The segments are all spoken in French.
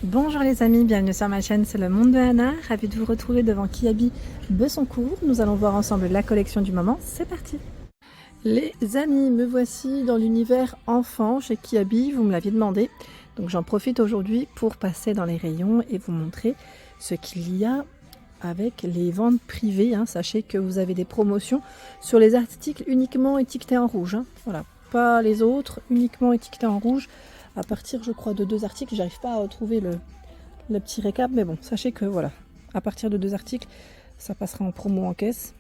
Bonjour les amis, bienvenue sur ma chaîne, c'est le monde de Anna. Ravie de vous retrouver devant Kiabi Bessancourt. Nous allons voir ensemble la collection du moment, c'est parti. Les amis, me voici dans l'univers enfant chez Kiabi, vous me l'aviez demandé. Donc j'en profite aujourd'hui pour passer dans les rayons et vous montrer ce qu'il y a avec les ventes privées. Sachez que vous avez des promotions sur les articles uniquement étiquetés en rouge. Voilà, pas les autres, uniquement étiquetés en rouge. À partir, je crois, de 2 articles, j'arrive pas à retrouver le petit récap, mais bon, sachez que voilà, à partir de 2 articles, ça passera en promo en caisse,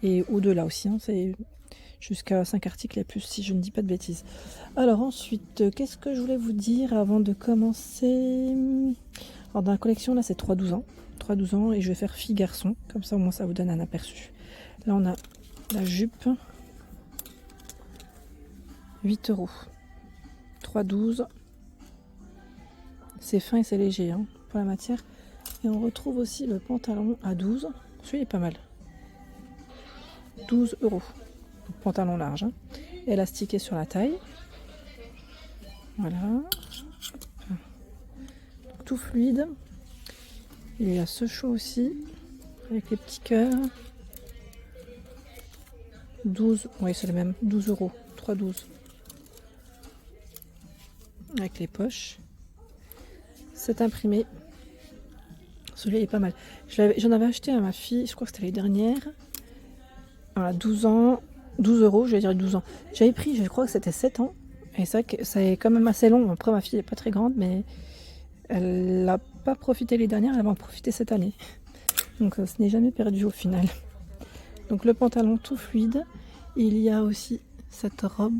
et au-delà aussi, c'est jusqu'à 5 articles et plus, si je ne dis pas de bêtises. Alors ensuite, qu'est-ce que je voulais vous dire avant de commencer? Alors dans la collection, là, c'est 3-12 ans, 3-12 ans, et je vais faire fille-garçon, comme ça au moins ça vous donne un aperçu. Là, on a la jupe, 8 €, 3-12. C'est fin et c'est léger pour la matière. Et on retrouve aussi le pantalon à 12. Celui-là est pas mal. 12 €. Pantalon large. Élastiqué sur la taille. Voilà. Donc, tout fluide. Il y a ce chaud aussi. Avec les petits cœurs. 12. Oui, c'est le même. 12 €. 3,12. Avec les poches. C'est imprimé. Celui-là est pas mal. J'en avais acheté à ma fille, je crois que c'était l'année dernière. Voilà, 12 ans, 12 €, je vais dire 12 ans. J'avais pris, je crois que c'était 7 ans. Et c'est vrai que c'est quand même assez long. Après, ma fille n'est pas très grande, mais elle n'a pas profité les dernières, elle va en profiter cette année. Donc, ce n'est jamais perdu au final. Donc, le pantalon tout fluide. Il y a aussi cette robe.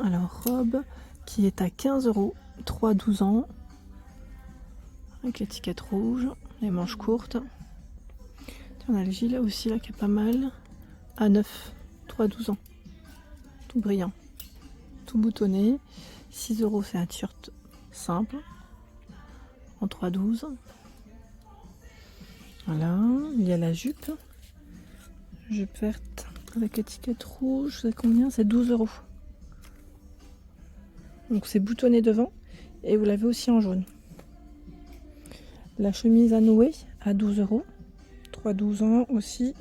Alors, robe qui est à 15 €, 3-12 ans. Avec l'étiquette rouge, les manches courtes. On a le gilet aussi là qui est pas mal. À 9, 3-12 ans. Tout brillant. Tout boutonné. 6 €, c'est un t-shirt simple. En 3-12. Voilà. Il y a la jupe. Jupe verte avec étiquette rouge. C'est combien? C'est 12 €. Donc c'est boutonné devant. Et vous l'avez aussi en jaune. La chemise à nouer à 12 €. 3-12 ans aussi.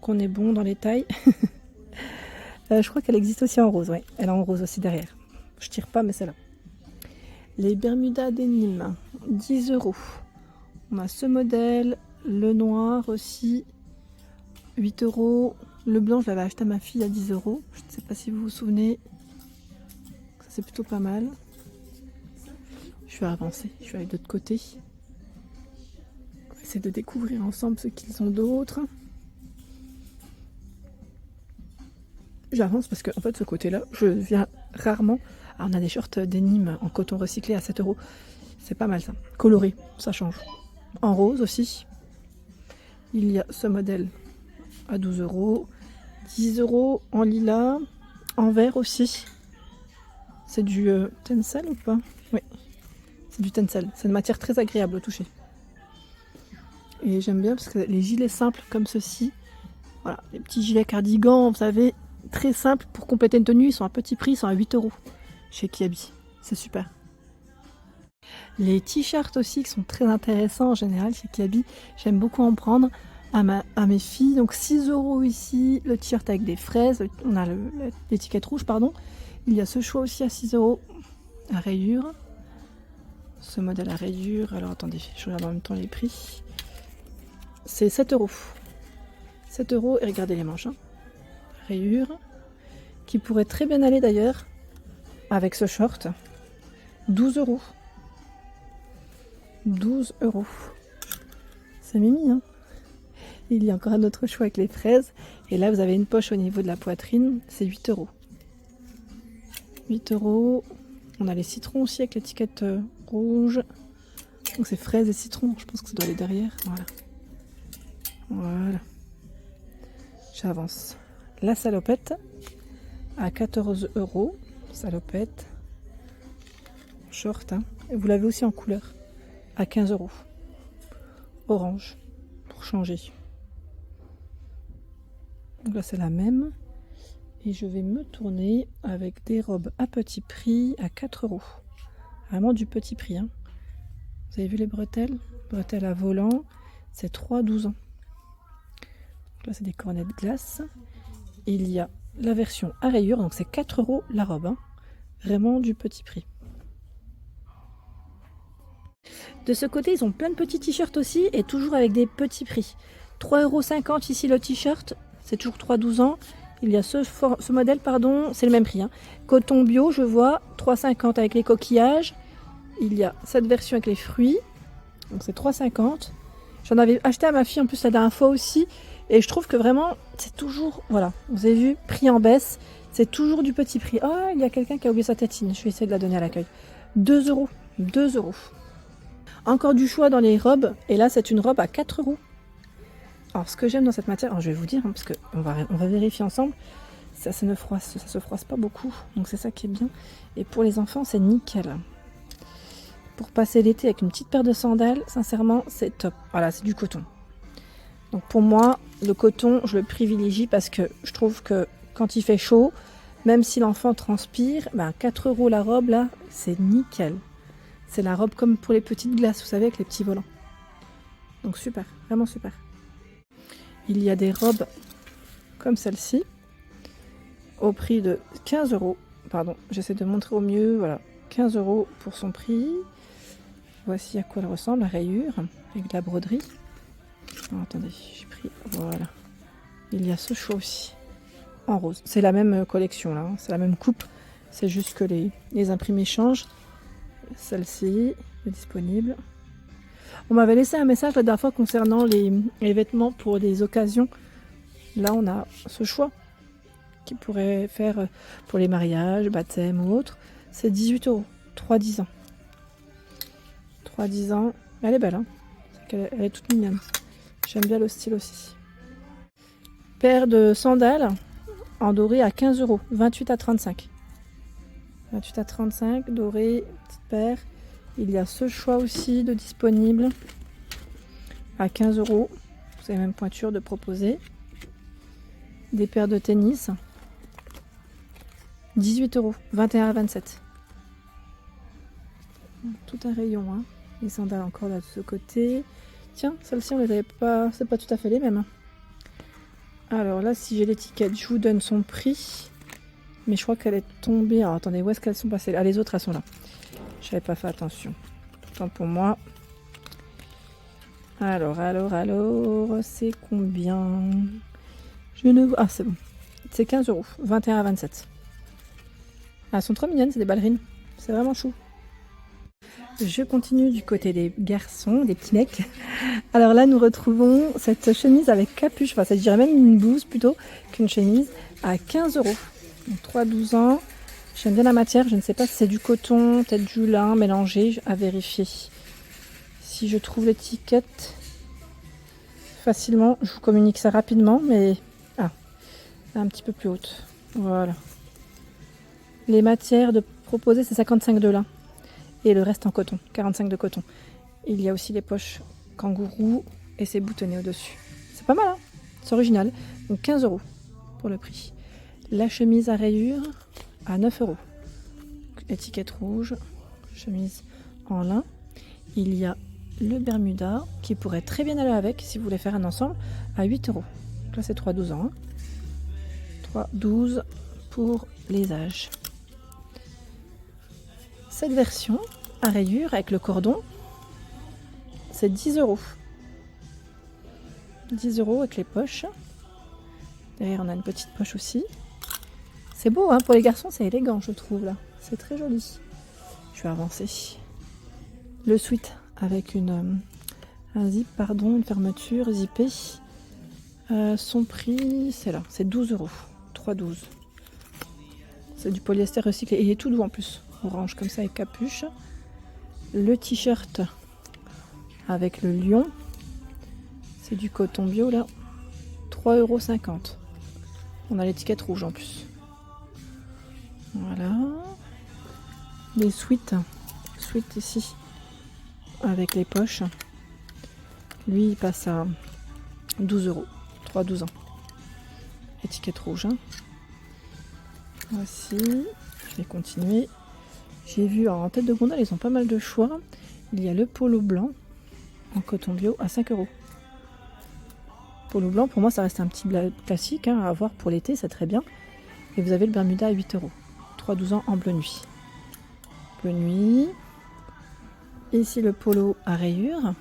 Qu'on est bon dans les tailles. Je crois qu'elle existe aussi en rose, oui. Elle est en rose aussi derrière. Je tire pas, mais c'est là. Les Bermudas Denim, 10 €. On a ce modèle, le noir aussi, 8 €. Le blanc, je l'avais acheté à ma fille à 10 €. Je ne sais pas si vous vous souvenez. Ça, c'est plutôt pas mal. Je vais avancer, je vais aller de l'autre côté. On va essayer de découvrir ensemble ce qu'ils ont d'autres. J'avance parce que en fait ce côté là je viens rarement. Alors, on a des shorts denim en coton recyclé à 7 €. C'est pas mal ça. Coloré, ça change. En rose aussi. Il y a ce modèle à 12 €. 10 € en lilas. En vert aussi. C'est du tencel ou pas? Oui. C'est du tencel. C'est une matière très agréable au toucher. Et j'aime bien parce que les gilets simples comme ceci. Voilà, les petits gilets cardigans, vous savez, très simples pour compléter une tenue. Ils sont à petit prix, ils sont à 8 € chez Kiabi. C'est super. Les t-shirts aussi qui sont très intéressants en général chez Kiabi. J'aime beaucoup en prendre à mes filles. Donc 6 € ici, le t-shirt avec des fraises. On a l'étiquette rouge, pardon. Il y a ce choix aussi à 6 € à rayures. Ce modèle à rayures. Alors attendez, je regarde en même temps les prix. C'est 7 €. 7 € et regardez les manches. Rayures. Qui pourrait très bien aller d'ailleurs avec ce short. 12 €. 12 €. C'est mimi, Il y a encore un autre choix avec les fraises. Et là, vous avez une poche au niveau de la poitrine. C'est 8 €. 8 €. On a les citrons aussi avec l'étiquette rouge. Donc c'est fraises et citron. Je pense que ça doit aller derrière. Voilà. Voilà. J'avance. La salopette à 14 €. Salopette. Short. Et vous l'avez aussi en couleur. À 15 €. Orange. Pour changer. Donc là c'est la même. Et je vais me tourner avec des robes à petit prix à 4 €. Vraiment du petit prix. Vous avez vu les bretelles? Bretelles à volant, c'est 3,12 ans. Donc là, c'est des cornets de glace. Il y a la version à rayures, donc c'est 4 € la robe. Hein. Vraiment du petit prix. De ce côté, ils ont plein de petits t-shirts aussi, et toujours avec des petits prix. 3,50 € ici le t-shirt, c'est toujours 3,12 ans. Il y a ce modèle, pardon, c'est le même prix. Hein. Coton bio, je vois, 3,50 € avec les coquillages. Il y a cette version avec les fruits, donc c'est 3,50 €. J'en avais acheté à ma fille en plus la dernière fois aussi. Et je trouve que vraiment, c'est toujours, voilà, vous avez vu, prix en baisse. C'est toujours du petit prix. Ah, il y a quelqu'un qui a oublié sa tétine. Je vais essayer de la donner à l'accueil. 2 €. 2 €. Encore du choix dans les robes. Et là, c'est une robe à 4 €. Alors, ce que j'aime dans cette matière, alors je vais vous dire, hein, parce qu'on va vérifier ensemble. Ça se froisse pas beaucoup. Donc, c'est ça qui est bien. Et pour les enfants, c'est nickel. Pour passer l'été avec une petite paire de sandales, sincèrement, c'est top. Voilà, c'est du coton. Donc pour moi, le coton, je le privilégie parce que je trouve que quand il fait chaud, même si l'enfant transpire, 4 € la robe, là, c'est nickel. C'est la robe comme pour les petites glaces, vous savez, avec les petits volants. Donc super, vraiment super. Il y a des robes comme celle-ci, au prix de 15 €. Pardon, j'essaie de montrer au mieux, voilà. 15 € pour son prix. Voici à quoi elle ressemble, la rayure, avec de la broderie. Oh, attendez, j'ai pris, voilà. Il y a ce choix aussi, en rose. C'est la même collection là, hein. C'est la même coupe. C'est juste que les imprimés changent. Celle-ci est disponible. On m'avait laissé un message la dernière fois concernant les vêtements pour des occasions. Là, on a ce choix qui pourrait faire pour les mariages, baptêmes ou autres. C'est 18 €, 3-10 ans. 3-10 ans. Elle est belle, hein. Elle est toute mignonne. J'aime bien le style aussi. Paire de sandales en doré à 15 €, 28 à 35. 28 à 35, doré, petite paire. Il y a ce choix aussi de disponible à 15 €. Vous avez même pointure de proposer. Des paires de tennis. 18 €, 21 à 27. Tout un rayon, hein. Les sandales encore là de ce côté. Tiens, celle-ci on les avait pas, c'est pas tout à fait les mêmes. Hein. Alors là, si j'ai l'étiquette, je vous donne son prix. Mais je crois qu'elle est tombée. Alors attendez, où est-ce qu'elles sont passées? Ah, les autres, elles sont là. Je n'avais pas fait attention. Tant pour moi. Alors, c'est combien? Je ne vois. Ah, c'est bon. C'est 15 €, 21 à 27. Ah, elles sont trop mignonnes, c'est des ballerines. C'est vraiment chou. Je continue du côté des garçons, des petits mecs. Alors là, nous retrouvons cette chemise avec capuche, enfin, ça dirait même une blouse plutôt qu'une chemise, à 15 €. Donc 3-12 ans. J'aime bien la matière, je ne sais pas si c'est du coton, peut-être du lin mélangé, à vérifier. Si je trouve l'étiquette facilement, je vous communique ça rapidement, mais un petit peu plus haute. Voilà. Les matières de proposer, c'est 55 de lin. Et le reste en coton, 45 de coton. Il y a aussi les poches kangourou et c'est boutonné au-dessus. C'est pas mal, hein? C'est original. Donc 15 € pour le prix. La chemise à rayures à 9 €. Étiquette rouge, chemise en lin. Il y a le Bermuda qui pourrait très bien aller avec si vous voulez faire un ensemble à 8 €. Là c'est 3-12 ans. Hein. 3-12 pour les âges. Cette version à rayures avec le cordon, c'est 10 €. 10 € avec les poches. Derrière, on a une petite poche aussi. C'est beau, hein, pour les garçons, c'est élégant, je trouve, là. C'est très joli. Je vais avancer. Le sweat avec un zip, pardon, une fermeture zippée. Son prix, c'est là, c'est 12 €. 3,12 €. C'est du polyester recyclé. Et il est tout doux en plus. Orange comme ça avec capuche. Le t-shirt avec le lion. C'est du coton bio là. 3,50 €. On a l'étiquette rouge en plus. Voilà. Les sweats. Sweat ici. Avec les poches. Lui il passe à 12 €. 3,12 ans. Étiquette rouge. Hein. Voici. Je vais continuer. J'ai vu en tête de gondole, ils ont pas mal de choix. Il y a le polo blanc en coton bio à 5 €. Polo blanc, pour moi, ça reste un petit classique hein, à avoir pour l'été, c'est très bien. Et vous avez le Bermuda à 8 €. 3-12 ans en bleu nuit. Bleu nuit. Ici, le polo à rayures.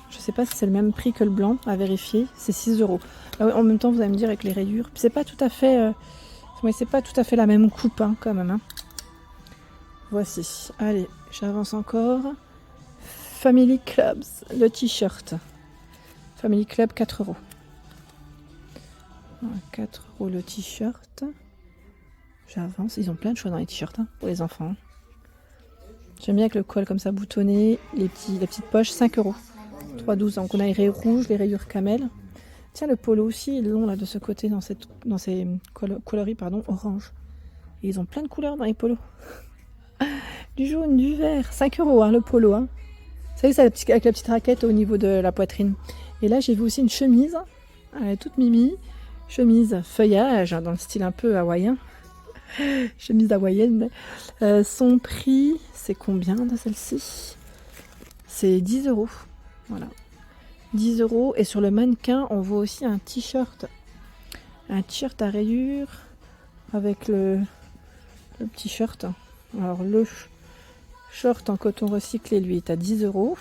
Je ne sais pas si c'est le même prix que le blanc, à vérifier. C'est 6 €. En même temps, vous allez me dire avec les rayures. C'est pas tout à fait, c'est pas tout à fait la même coupe hein, quand même. Hein. Voici. Allez, j'avance encore. Family Clubs, le t-shirt. Family Club, 4 €. 4 € le t-shirt. J'avance. Ils ont plein de choix dans les t-shirts hein, pour les enfants. J'aime bien avec le col comme ça boutonné. Les petites poches, 5 €. 3-12 ans. Donc on a les rayures rouges, les rayures camel. Tiens, le polo aussi, il est long là de ce côté dans ces coloris orange. Et ils ont plein de couleurs dans les polos. Du jaune, du vert. 5 € hein, le polo. Hein. Vous savez, c'est avec la petite raquette au niveau de la poitrine. Et là, j'ai vu aussi une chemise. Elle est toute mimi. Chemise feuillage, dans le style un peu hawaïen. Chemise hawaïenne. Son prix, c'est combien de celle-ci? C'est 10 €. Voilà. 10 €. Et sur le mannequin, on voit aussi un t-shirt. Un t-shirt à rayures avec le petit shirt. Alors, le short en coton recyclé, lui, est à 10 €.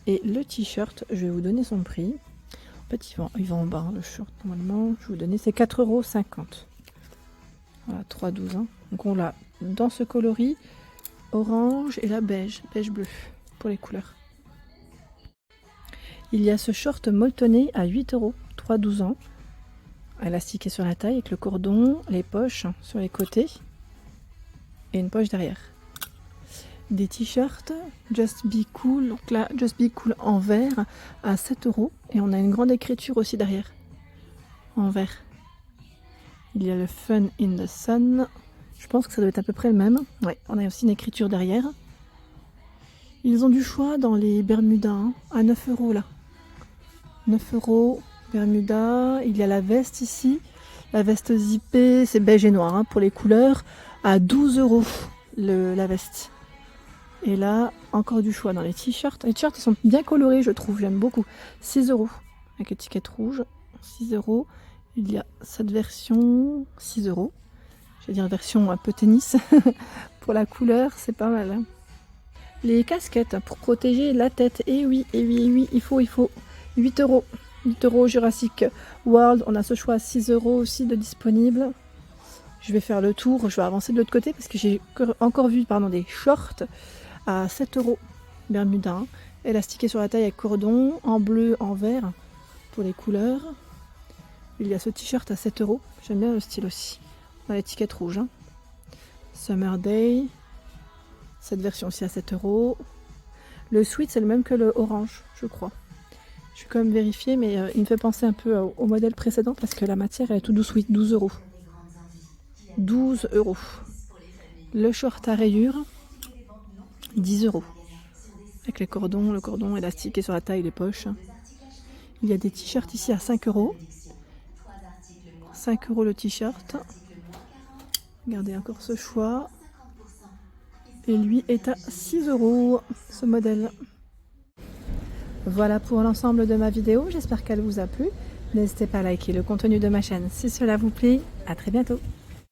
Et le t-shirt, je vais vous donner son prix. En fait, il va en bas, le short, normalement. Je vais vous donner, c'est 4,50 €. Voilà, 3-12 ans. Donc, on l'a dans ce coloris, orange et la beige bleu, pour les couleurs. Il y a ce short molletonné à 8 €, 3-12 ans. Élastiqué sur la taille avec le cordon, les poches sur les côtés et une poche derrière. Des t-shirts Just Be Cool, donc là Just Be Cool en vert à 7 € et on a une grande écriture aussi derrière en vert. Il y a le Fun in the Sun, je pense que ça doit être à peu près le même. Ouais, on a aussi une écriture derrière. Ils ont du choix dans les Bermudas hein, à 9 € là. 9 € Bermuda. Il y a la veste ici, la veste zippée, c'est beige et noir hein, pour les couleurs, à 12 € la veste. Et là, encore du choix dans les t-shirts. Les t-shirts, ils sont bien colorés, je trouve, j'aime beaucoup. 6 € avec étiquette rouge, 6 €. Il y a cette version, 6 €. Je vais dire version un peu tennis. Pour la couleur, c'est pas mal. Hein. Les casquettes pour protéger la tête. Et oui, il faut. 8 €. 8 € Jurassic World. On a ce choix à 6 € aussi de disponible. Je vais faire le tour. Je vais avancer de l'autre côté parce que j'ai encore vu des shorts à 7 € Bermuda. Élastiqué sur la taille avec cordon. En bleu, en vert pour les couleurs. Il y a ce t-shirt à 7 €. J'aime bien le style aussi. Dans l'étiquette rouge. Hein. Summer Day. Cette version aussi à 7 €. Le sweat, c'est le même que le orange, je crois. Je vais quand même vérifier, mais il me fait penser un peu au modèle précédent parce que la matière est tout doux sweat, 12 €. 12 €. Le short à rayures, 10 €. Avec le cordon élastiqué sur la taille, les poches. Il y a des t-shirts ici à 5 €. 5 € le t-shirt. Regardez encore ce choix. Et lui est à 6 €, ce modèle. Voilà pour l'ensemble de ma vidéo, j'espère qu'elle vous a plu. N'hésitez pas à liker le contenu de ma chaîne si cela vous plaît. À très bientôt.